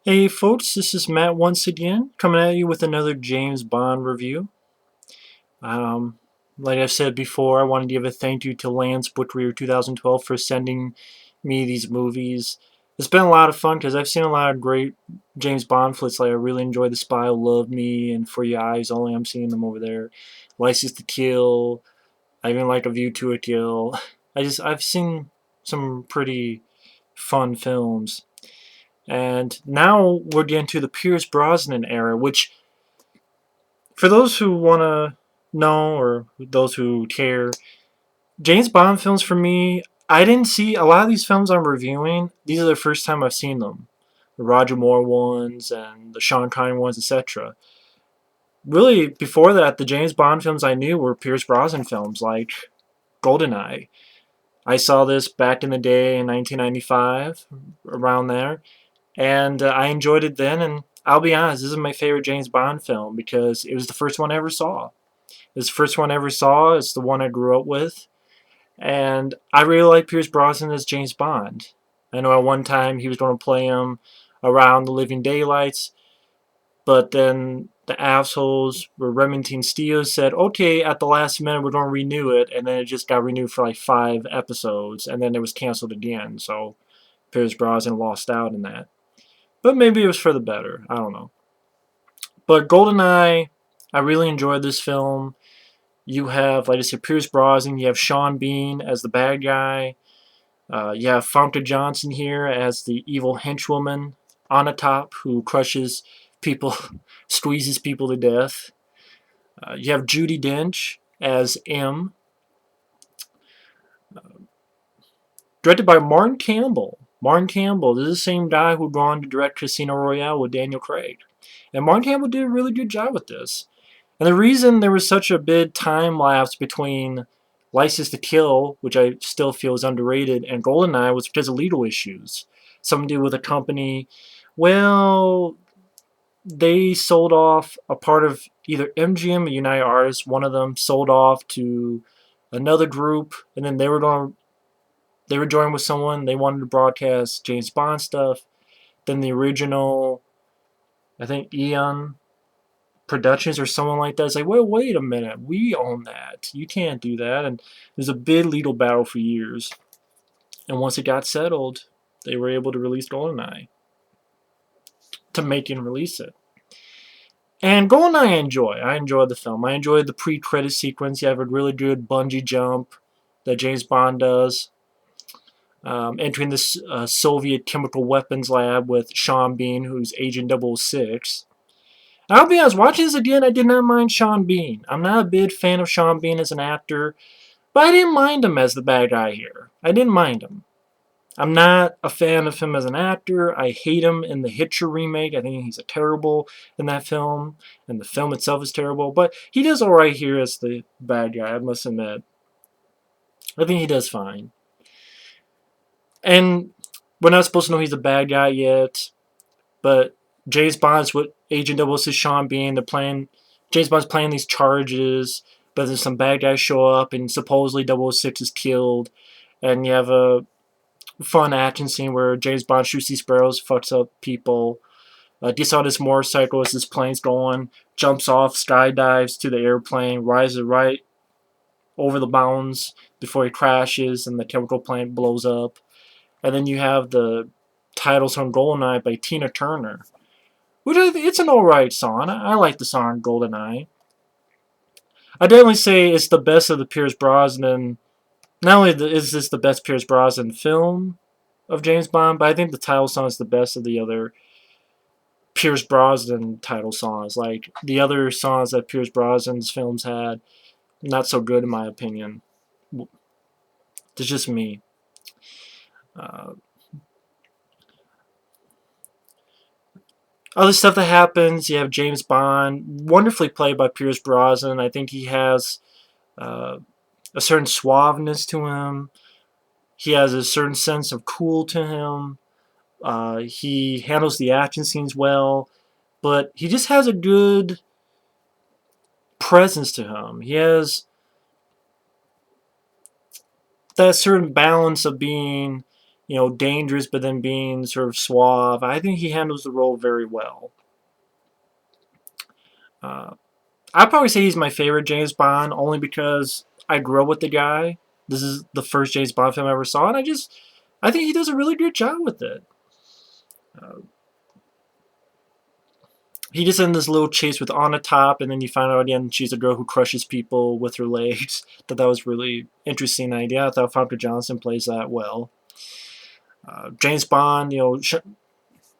Hey folks, this is Matt once again, coming at you with another James Bond review. Um, like I've said before, I wanted to give a thank you to Lance Butcher 2012 for sending me these movies. It's been a lot of fun because I've seen a lot of great James Bond flicks. Like I really enjoyed The Spy Who Loved Me and For Your Eyes Only. I'm seeing them over there. License to Kill. I even like A View to a Kill. I've seen some pretty fun films. And now we're getting to the Pierce Brosnan era, which, for those who want to know or those who care, James Bond films for me, I didn't see a lot of these films I'm reviewing. These are the first time I've seen them. The Roger Moore ones and the Sean Connery ones, etc. Really, before that, the James Bond films I knew were Pierce Brosnan films like Goldeneye. I saw this back in the day in 1995, around there, and I enjoyed it then. And I'll be honest, this is my favorite James Bond film because it was the first one I ever saw. It was the first one I ever saw. It's the one I grew up with, and I really like Pierce Brosnan as James Bond. I know at one time he was going to play him around the Living Daylights, but then the assholes were Remington Steele said, okay, at the last minute we're going to renew it, and then it just got renewed for like 5 episodes, and then it was canceled again. So Pierce Brosnan lost out in that. But maybe it was for the better. I don't know. But Goldeneye, I really enjoyed this film. You have, like I said, Pierce Brosnan. You have Sean Bean as the bad guy. You have Famke Johnson here as the evil henchwoman on the top who crushes people, squeezes people to death. You have Judi Dench as M, directed by Martin Campbell. Martin Campbell, this is the same guy who'd gone to direct Casino Royale with Daniel Craig. And Martin Campbell did a really good job with this. And the reason there was such a big time lapse between License to Kill, which I still feel is underrated, and Goldeneye was because of legal issues. Something to do with a company. Well, they sold off a part of either MGM or United Artists. One of them sold off to another group, and then they were joined with someone. They wanted to broadcast James Bond stuff. Then the original, I think Ian Productions or someone like that is like, well, wait a minute, we own that. You can't do that. And there's a big legal battle for years. And once it got settled, they were able to release Goldeneye, to make and release it. And Goldeneye I enjoy. I enjoyed the film. I enjoyed the pre-credit sequence. You have a really good bungee jump that James Bond does. Entering this Soviet chemical weapons lab with Sean Bean, who's Agent 006. I'll be honest, watching this again, I did not mind Sean Bean. I'm not a big fan of Sean Bean as an actor, but I didn't mind him as the bad guy here. I didn't mind him. I'm not a fan of him as an actor. I hate him in the Hitcher remake. I think he's a terrible in that film, and the film itself is terrible. But he does alright here as the bad guy, I must admit. I think he does fine. And we're not supposed to know he's a bad guy yet, but James Bond's with Agent 006 Sean Bean. They're playing. James Bond's playing these charges, but then some bad guys show up, and supposedly 006 is killed. And you have a fun action scene where James Bond shoots these sparrows, fucks up people. Gets on his motorcycle as his plane's going, jumps off, skydives to the airplane, rises right over the mountains before he crashes, and the chemical plant blows up. And then you have the title song Goldeneye by Tina Turner, which it's an alright song. I like the song Goldeneye. I definitely say it's the best of the Pierce Brosnan. Not only is this the best Pierce Brosnan film of James Bond, but I think the title song is the best of the other Pierce Brosnan title songs. Like the other songs that Pierce Brosnan's films had, not so good in my opinion. It's just me. Uh, Other stuff that happens, you have James Bond, wonderfully played by Pierce Brosnan. I think he has uh, a certain suaveness to him. He has a certain sense of cool to him. He handles the action scenes well, but he just has a good presence to him. He has that certain balance of being, dangerous, but then being sort of suave. I think he handles the role very well. I'd probably say he's my favorite James Bond, only because I grew up with the guy. This is the first James Bond film I ever saw, and I think he does a really good job with it. He just in this little chase with on the top, and then you find out again she's a girl who crushes people with her legs. That was really interesting idea. I thought Famke Johnson plays that well. James Bond,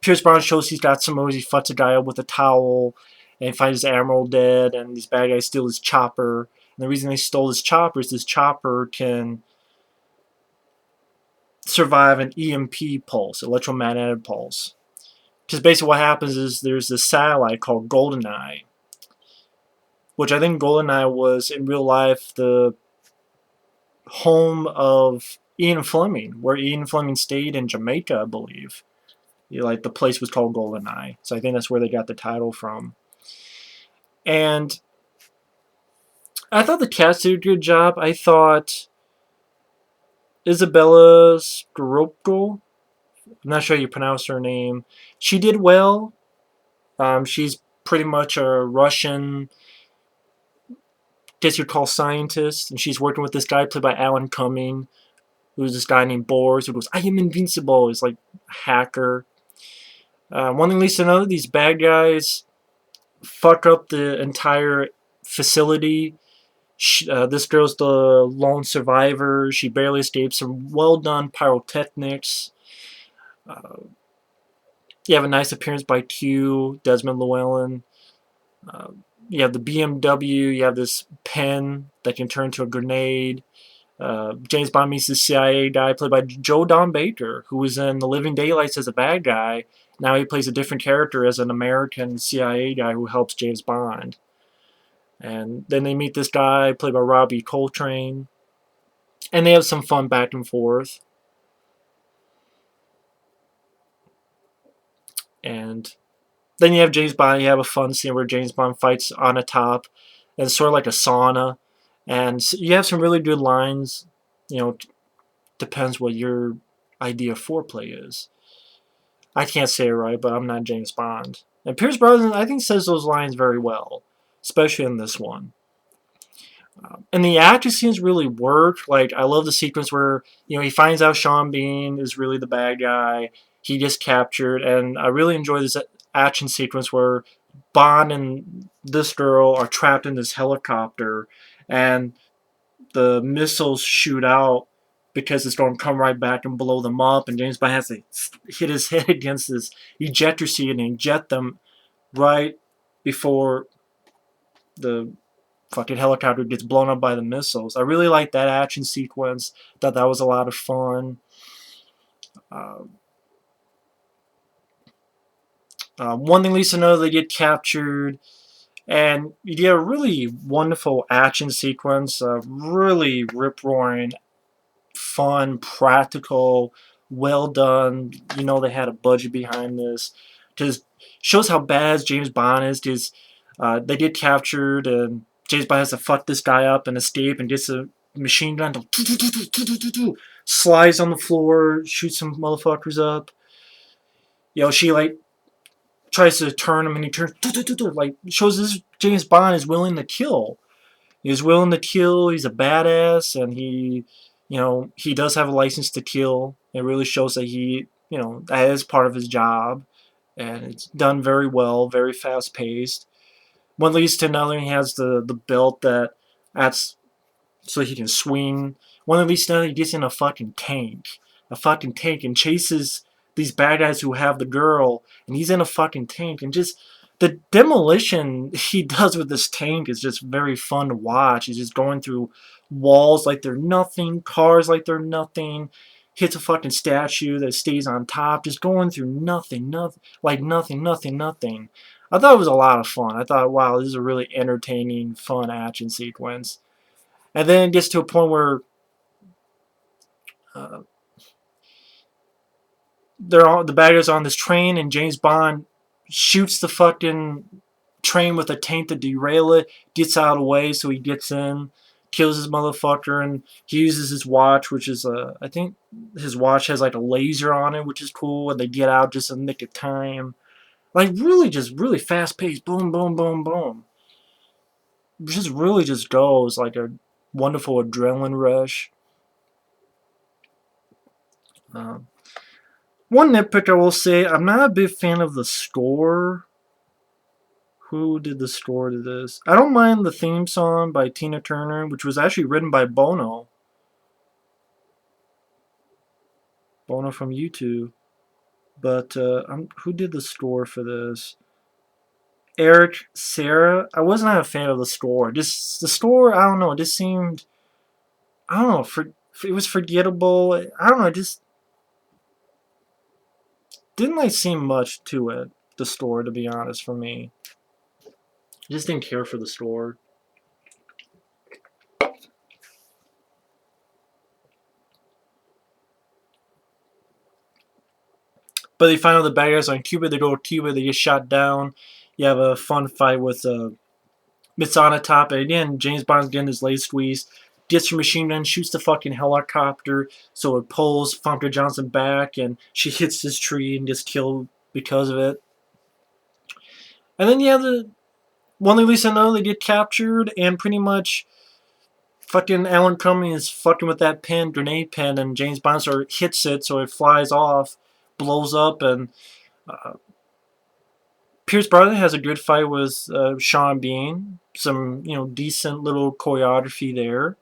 Pierce Brosnan shows he's got some moves. He fucks a guy up with a towel, and he finds his admiral dead, and these bad guys steal his chopper. And the reason they stole his chopper is this chopper can survive an EMP pulse, electromagnetic pulse. Because basically what happens is there's this satellite called Goldeneye, which I think Goldeneye was in real life the home of Ian Fleming, where Ian Fleming stayed in Jamaica, I believe. Like the place was called Goldeneye, so I think that's where they got the title from. And I thought the cast did a good job. I thought Isabella Scorupco, I'm not sure how you pronounce her name, she did well. She's pretty much a Russian, guess you'd call scientist, and she's working with this guy played by Alan Cumming, who's this guy named Boris, who goes, "I am invincible." He's like a hacker. One thing leads to another. These bad guys fuck up the entire facility. This girl's the lone survivor. She barely escapes. Some well done pyrotechnics. You have a nice appearance by Q, Desmond Llewellyn. You have the BMW. You have this pen that can turn to a grenade. James Bond meets the CIA guy played by Joe Don Baker, who was in The Living Daylights as a bad guy. Now he plays a different character as an American CIA guy who helps James Bond. And then they meet this guy played by Robbie Coltrane. And they have some fun back and forth. And then you have James Bond. You have a fun scene where James Bond fights on a top. And it's sort of like a sauna. And you have some really good lines. Depends what your idea of foreplay is. I can't say it right, but I'm not James Bond. And Pierce Brosnan, I think, says those lines very well, especially in this one. And the action scenes really work. Like, I love the sequence where, he finds out Sean Bean is really the bad guy. He gets captured. And I really enjoy this action sequence where Bond and this girl are trapped in this helicopter. And the missiles shoot out because it's going to come right back and blow them up. And James Bond has to hit his head against this ejector seat and eject them right before the fucking helicopter gets blown up by the missiles. I really like that action sequence. Thought that was a lot of fun. One thing leads to another, they get captured. And you get a really wonderful action sequence, really rip-roaring, fun, practical, well done. They had a budget behind this. Just shows how bad James Bond is, because they get captured, and James Bond has to fuck this guy up and escape, and gets a machine gun to slides on the floor, shoots some motherfuckers up. She tries to turn him, and he turns, like, shows this James Bond is willing to kill. He's willing to kill. He's a badass, and he does have a license to kill. It really shows that that is part of his job, and it's done very well, very fast paced. One leads to another. He has the belt that's so he can swing. One leads to another. He gets in a fucking tank, and chases these bad guys who have the girl, and he's in a fucking tank, and just the demolition he does with this tank is just very fun to watch. He's just going through walls like they're nothing, cars like they're nothing, hits a fucking statue that stays on top, just going through nothing. I thought it was a lot of fun. I thought, wow, this is a really entertaining, fun action sequence. And then it gets to a point where the bad guys are on this train, and James Bond shoots the fucking train with a tank to derail it, gets out of the way, so he gets in kills his motherfucker, and he uses his watch, which is I think his watch has like a laser on it, which is cool, and they get out just in the nick of time. Like really, just really fast paced, boom, boom, boom, boom. Just really just goes like a wonderful adrenaline rush. Um, One nitpick I will say, I'm not a big fan of the score. Who did the score to this? I don't mind the theme song by Tina Turner, which was actually written by Bono. Bono from U2. But who did the score for this? Eric Serra. I was not a fan of the score. Just the score, I don't know. It just seemed, I don't know. It was forgettable. I don't know. It just didn't like seem much to it. The score, to be honest, for me. I just didn't care for the score. But they find out the bad guys are in Cuba. They go to Cuba. They get shot down. You have a fun fight with Mitz on the top. And again, James Bond's getting his leg squeezed. Gets her machine gun, shoots the fucking helicopter, so it pulls Famke Johnson back, and she hits this tree and gets killed because of it. And then you have the one they least know they get captured, and pretty much fucking Alan Cumming is fucking with that pin, grenade pin, and James Bond sort of hits it, so it flies off, blows up, and Pierce Brosnan has a good fight with Sean Bean. Some decent little choreography there.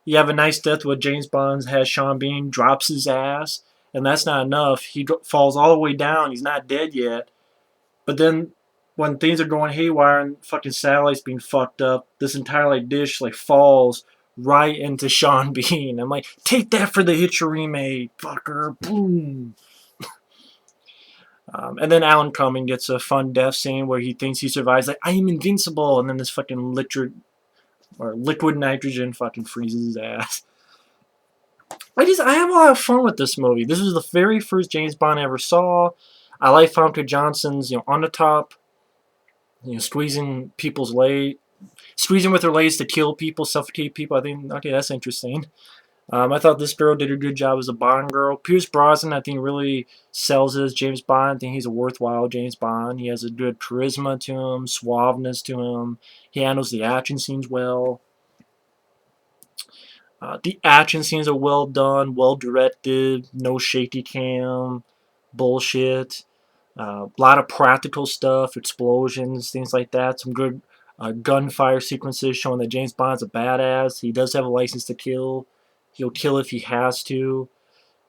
You have a nice death where James Bond has Sean Bean drops his ass, and that's not enough. He falls all the way down. He's not dead yet. But then when things are going haywire and fucking satellite's being fucked up, this entire like dish like falls right into Sean Bean. I'm like, take that for the hit you remade, fucker. Boom. And then Alan Cumming gets a fun death scene where he thinks he survives. Like, I am invincible, and then this fucking liquid nitrogen fucking freezes his ass. I have a lot of fun with this movie. This was the very first James Bond I ever saw. I like Famke Johnson's, on the top, squeezing people's legs, squeezing with her legs to kill people, suffocate people. I think, okay, that's interesting. I thought this girl did a good job as a Bond girl. Pierce Brosnan, I think, really sells it as James Bond. I think he's a worthwhile James Bond. He has a good charisma to him, suaveness to him. He handles the action scenes well. The action scenes are well done, well directed, no shaky cam, bullshit. A lot of practical stuff, explosions, things like that. Some good gunfire sequences showing that James Bond's a badass. He does have a license to kill. He'll kill if he has to,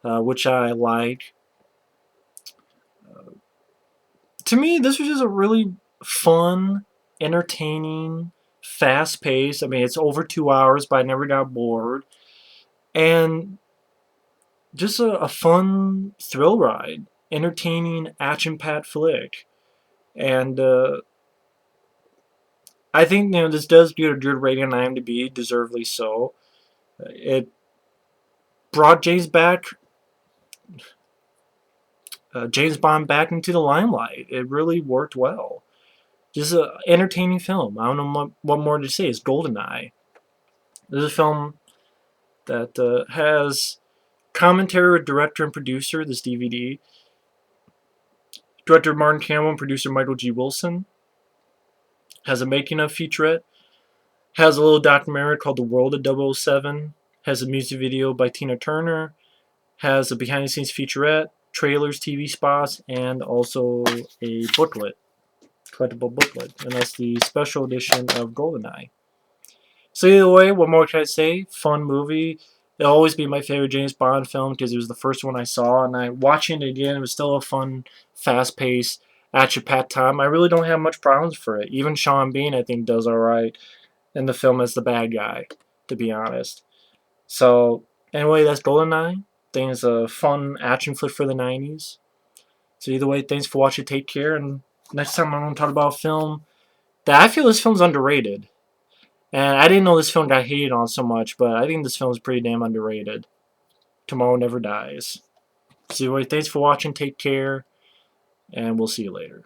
which I like. To me, this was just a really fun, entertaining, fast-paced. I mean, it's over 2 hours, but I never got bored. And just a fun thrill ride. Entertaining, action-packed flick. And I think this does get a good rating on IMDb, deservedly so. It brought James Bond back into the limelight. It really worked well. Just an entertaining film. I don't know what more to say. It's Goldeneye. This is a film that has commentary with director and producer, this DVD. Director Martin Campbell and producer Michael G. Wilson. Has a making of featurette. Has a little documentary called The World of 007. Has a music video by Tina Turner. Has a behind the scenes featurette, trailers, TV spots, and also a booklet, collectible booklet. And that's the special edition of Goldeneye. So either way, what more can I say? Fun movie. It'll always be my favorite James Bond film because it was the first one I saw, and watching it again, it was still a fun, fast-paced, action-packed time. I really don't have much problems for it. Even Sean Bean, I think, does alright in the film as the bad guy, to be honest. So, anyway, that's Goldeneye. I think it's a fun action flick for the 90s. So either way, thanks for watching. Take care, and next time I'm going to talk about a film that I feel this film's underrated. And I didn't know this film got hated on so much, but I think this film is pretty damn underrated. Tomorrow Never Dies. So anyway, thanks for watching. Take care, and we'll see you later.